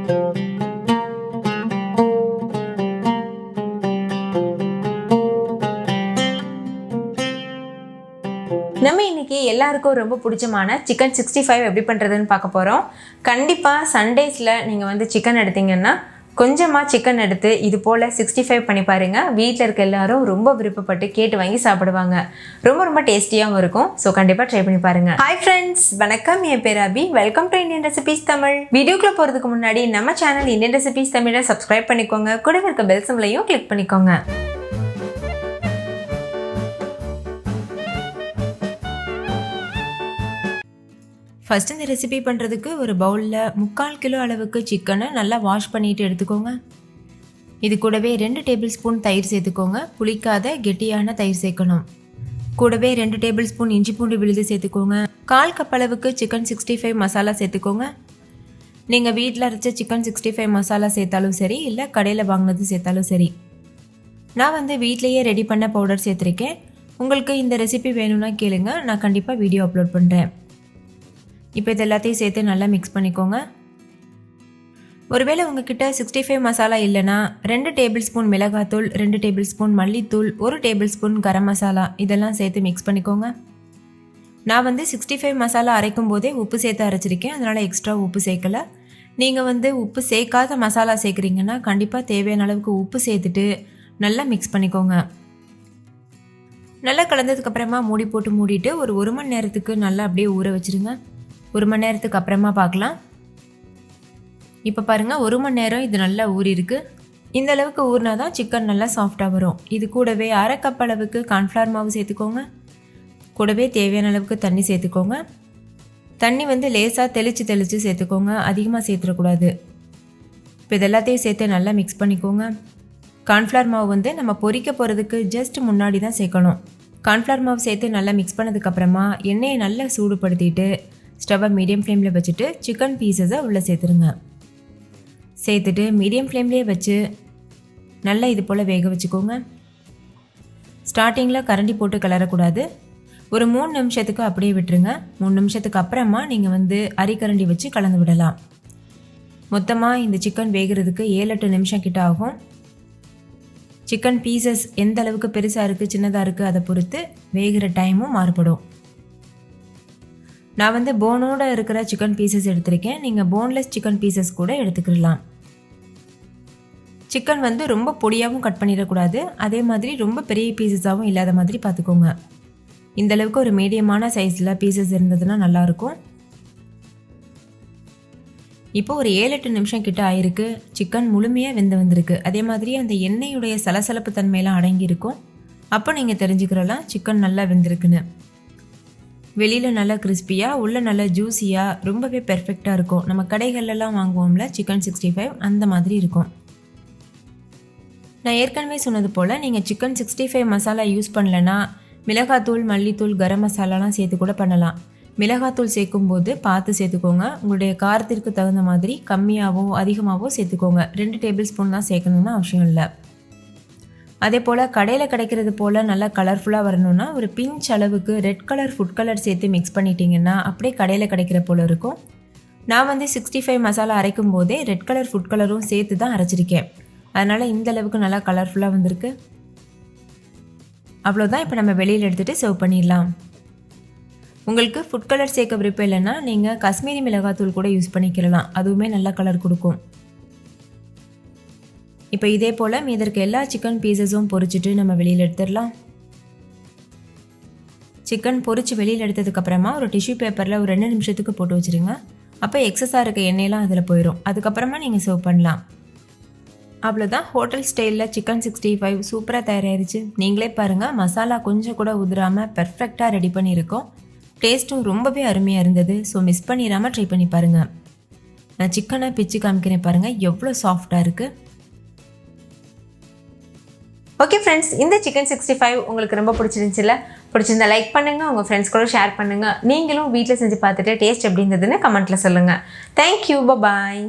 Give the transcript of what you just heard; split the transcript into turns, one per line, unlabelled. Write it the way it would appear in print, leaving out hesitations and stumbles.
நம்ம இன்னைக்கு எல்லாருக்கும் ரொம்ப பிடிச்சமான சிக்கன் 65 எப்படி பண்ணுறதுன்னு பார்க்க போகிறோம். கண்டிப்பாக சண்டேஸில் நீங்கள் வந்து சிக்கன் எடுத்தீங்கன்னா கொஞ்சமாக சிக்கன் எடுத்து இது போல் 65 பண்ணி பாருங்கள். வீட்டில் இருக்க எல்லாரும் ரொம்ப விருப்பப்பட்டு கேட்டு வாங்கி சாப்பிடுவாங்க. ரொம்ப டேஸ்டியாகவும் இருக்கும். ஸோ கண்டிப்பாக ட்ரை பண்ணி பாருங்கள். ஹாய் ஃப்ரெண்ட்ஸ், வணக்கம். என் பேர் Abhi. Welcome to Indian recipes Tamil. வீடியோக்குள்ளே போகிறதுக்கு முன்னாடி நம்ம சேனல் இந்தியன் ரெசிபீஸ் தமிழை சப்ஸ்கிரைப் பண்ணிக்கோங்க. கூட இருக்க பெல் சிம்பலையும் கிளிக் பண்ணிக்கோங்க. ஃபஸ்ட் இந்த ரெசிபி பண்ணுறதுக்கு ஒரு பவுலில் 3/4 கிலோ அளவுக்கு சிக்கனை நல்லா வாஷ் பண்ணிவிட்டு எடுத்துக்கோங்க. இது கூடவே 2 டேபிள் ஸ்பூன் தயிர் சேர்த்துக்கோங்க. புளிக்காத கெட்டியான தயிர் சேர்க்கணும். கூடவே 2 டேபிள் ஸ்பூன் இஞ்சி பூண்டு விழுது சேர்த்துக்கோங்க. 1/4 கப் அளவுக்கு சிக்கன் 65 மசாலா சேர்த்துக்கோங்க. நீங்கள் வீட்டில் அரைச்ச சிக்கன் 65 மசாலா சேர்த்தாலும் சரி, இல்லை கடையில் வாங்கினது சேர்த்தாலும் சரி. நான் வந்து வீட்லேயே ரெடி பண்ண பவுடர் சேர்த்துருக்கேன். உங்களுக்கு இந்த ரெசிபி வேணும்னா கேளுங்க, நான் கண்டிப்பாக வீடியோ அப்லோட் பண்ணுறேன். இப்போ இது எல்லாத்தையும் சேர்த்து நல்லா மிக்ஸ் பண்ணிக்கோங்க. ஒருவேளை உங்ககிட்ட 65 மசாலா இல்லைன்னா 2 டேபிள் ஸ்பூன் மிளகாத்தூள், 2 டேபிள் ஸ்பூன் மல்லித்தூள், 1 டேபிள் ஸ்பூன் கரம் மசாலா இதெல்லாம் சேர்த்து மிக்ஸ் பண்ணிக்கோங்க. நான் வந்து 65 மசாலா அரைக்கும் போதே உப்பு சேர்த்து அரைச்சிருக்கேன், அதனால் எக்ஸ்ட்ரா உப்பு சேர்க்கலை. நீங்கள் வந்து உப்பு சேர்க்காத மசாலா சேர்க்குறீங்கன்னா கண்டிப்பாக தேவையான அளவுக்கு உப்பு சேர்த்துட்டு நல்லா மிக்ஸ் பண்ணிக்கோங்க. நல்லா கலந்ததுக்கப்புறமா மூடி போட்டு மூடிட்டு ஒரு 1 மணி நேரத்துக்கு நல்லா அப்படியே ஊற வச்சுருங்க. 1 மணி நேரத்துக்கு அப்புறமா பார்க்கலாம். இப்போ பாருங்கள், 1 மணி நேரம் இது நல்லா ஊறிருக்கு. இந்த அளவுக்கு ஊறினா தான் சிக்கன் நல்லா சாஃப்டாக வரும். இது கூடவே 1/2 கப் அளவுக்கு கார்ன்ஃப்ளவர் மாவு சேர்த்துக்கோங்க. கூடவே தேவையான அளவுக்கு தண்ணி சேர்த்துக்கோங்க. தண்ணி வந்து லேசாக தெளித்து சேர்த்துக்கோங்க, அதிகமாக சேர்த்துடக்கூடாது. இப்போ இது எல்லாத்தையும் சேர்த்து நல்லா மிக்ஸ் பண்ணிக்கோங்க. கார்ன்ஃப்ளவர் மாவு வந்து நம்ம பொரிக்க போகிறதுக்கு ஜஸ்ட் முன்னாடி தான் சேர்க்கணும். கார்ன்ஃப்ளவர் மாவு சேர்த்து நல்லா மிக்ஸ் பண்ணதுக்கப்புறமா எண்ணெயை நல்லா சூடுபடுத்திட்டு ஸ்டவ்வை மீடியம் ஃப்ளேமில் வச்சுட்டு சிக்கன் பீசஸை உள்ளே சேர்த்துருங்க. சேர்த்துட்டு மீடியம் ஃப்ளேம்லேயே வச்சு நல்லா இது போல் வேக வச்சுக்கோங்க. ஸ்டார்டிங்கில் கரண்டி போட்டு கிளறக்கூடாது. ஒரு 3 நிமிஷத்துக்கு அப்படியே விட்டுருங்க. 3 நிமிஷத்துக்கு அப்புறமா நீங்கள் வந்து அரிக்கரண்டி வச்சு கலந்து விடலாம். மொத்தமாக இந்த சிக்கன் வேகிறதுக்கு 7-8 நிமிஷம் கிட்ட ஆகும். சிக்கன் பீசஸ் எந்த அளவுக்கு பெருசாக இருக்குது சின்னதாக இருக்குது அதை பொறுத்து வேகிற டைமும் மாறுபடும். நான் வந்து போனோடு இருக்கிற சிக்கன் பீசஸ் எடுத்திருக்கேன். நீங்கள் போன்லெஸ் சிக்கன் பீசஸ் கூட எடுத்துக்கிடலாம். சிக்கன் வந்து ரொம்ப பொடியாகவும் கட் பண்ணிடக்கூடாது, அதே மாதிரி ரொம்ப பெரிய பீசஸாகவும் இல்லாத மாதிரி பார்த்துக்கோங்க. இந்தளவுக்கு ஒரு மீடியமான சைஸில் பீசஸ் இருந்ததுன்னா நல்லாயிருக்கும். இப்போ ஒரு 7-8 நிமிஷம் கிட்ட ஆயிருக்கு. சிக்கன் முழுமையாக வந்திருக்கு. அதே மாதிரி அந்த எண்ணெயுடைய சலசலப்பு தன்மையெல்லாம் அடங்கியிருக்கும். அப்போ நீங்கள் தெரிஞ்சுக்கிறலாம் சிக்கன் நல்லா வெந்திருக்குன்னு. வெளியில் நல்லா கிறிஸ்பியாக, உள்ளே நல்லா ஜூஸியாக, ரொம்பவே பெர்ஃபெக்டாக இருக்கும். நம்ம கடைகள்லாம் வாங்குவோம்ல சிக்கன் 65, அந்த மாதிரி இருக்கும். நான் ஏற்கனவே சொன்னது போல் நீங்கள் சிக்கன் 65 மசாலா யூஸ் பண்ணலைன்னா மிளகாத்தூள், மல்லித்தூள், கரம் மசாலாலாம் சேர்த்து கூட பண்ணலாம். மிளகாத்தூள் சேர்க்கும்போது பார்த்து சேர்த்துக்கோங்க. உங்களுடைய காரத்திற்கு தகுந்த மாதிரி கம்மியாகவோ அதிகமாகவோ சேர்த்துக்கோங்க. 2 டேபிள் ஸ்பூன் தான் சேர்க்கணுன்னு அவசியம் இல்லை. அதே போல் கடையில் கிடைக்கிறது போல் நல்லா கலர்ஃபுல்லாக வரணும்னா ஒரு பிஞ்ச் அளவுக்கு ரெட் கலர் ஃபுட் கலர் சேர்த்து மிக்ஸ் பண்ணிட்டீங்கன்னா அப்படியே கடையில் கிடைக்கிற போல் இருக்கும். நான் வந்து 65 மசாலா அரைக்கும் போதே ரெட் கலர் ஃபுட் கலரும் சேர்த்து தான் அரைச்சிருக்கேன். அதனால் இந்த அளவுக்கு நல்லா கலர்ஃபுல்லாக வந்திருக்கு. அவ்வளோதான். இப்போ நம்ம வெளியில் எடுத்துகிட்டு சர்வ் பண்ணிடலாம். உங்களுக்கு ஃபுட் கலர் சேர்க்க விருப்பம் இல்லைன்னா நீங்கள் காஷ்மீரி மிளகாத்தூள் கூட யூஸ் பண்ணிக்கிறலாம், அதுவுமே நல்லா கலர் கொடுக்கும். இப்போ இதே போல் மீதற்கு எல்லா சிக்கன் பீசஸும் பொரிச்சிட்டு நம்ம வெளியில் எடுத்துடலாம். சிக்கன் பொரிச்சு வெளியில் எடுத்ததுக்கப்புறமா ஒரு டிஷ்யூ பேப்பரில் ஒரு 2 நிமிஷத்துக்கு போட்டு வச்சுருங்க. அப்போ எக்ஸஸாக இருக்க எண்ணெயெல்லாம் அதில் போயிடும். அதுக்கப்புறமா நீங்கள் சர்வ் பண்ணலாம். அவ்வளோதான், ஹோட்டல் ஸ்டைலில் சிக்கன் 65 சூப்பராக தயாராகிருச்சு. நீங்களே பாருங்கள், மசாலா கொஞ்சம் கூட உதிராமல் பெர்ஃபெக்டாக ரெடி பண்ணியிருக்கோம். டேஸ்ட்டும் ரொம்பவே அருமையாக இருந்தது. ஸோ மிஸ் பண்ணிடாமல் ட்ரை பண்ணி பாருங்கள். நான் சிக்கனை பிச்சு காமிக்கிறேன் பாருங்கள், எவ்வளோ சாஃப்டாக இருக்குது. ஓகே ஃப்ரெண்ட்ஸ், இந்த சிக்கன் 65 உங்களுக்கு ரொம்ப பிடிச்சிருந்துச்சுல்ல? பிடிச்சிருந்தா லைக் பண்ணுங்கள், உங்கள் ஃப்ரெண்ட்ஸ் கூட ஷேர் பண்ணுங்கள். நீங்களும் வீட்டில் செஞ்சு பார்த்துட்டு டேஸ்ட் எப்படி இருந்ததுன்னு கமெண்ட்டில் சொல்லுங்கள். தேங்க்யூ, பாய்.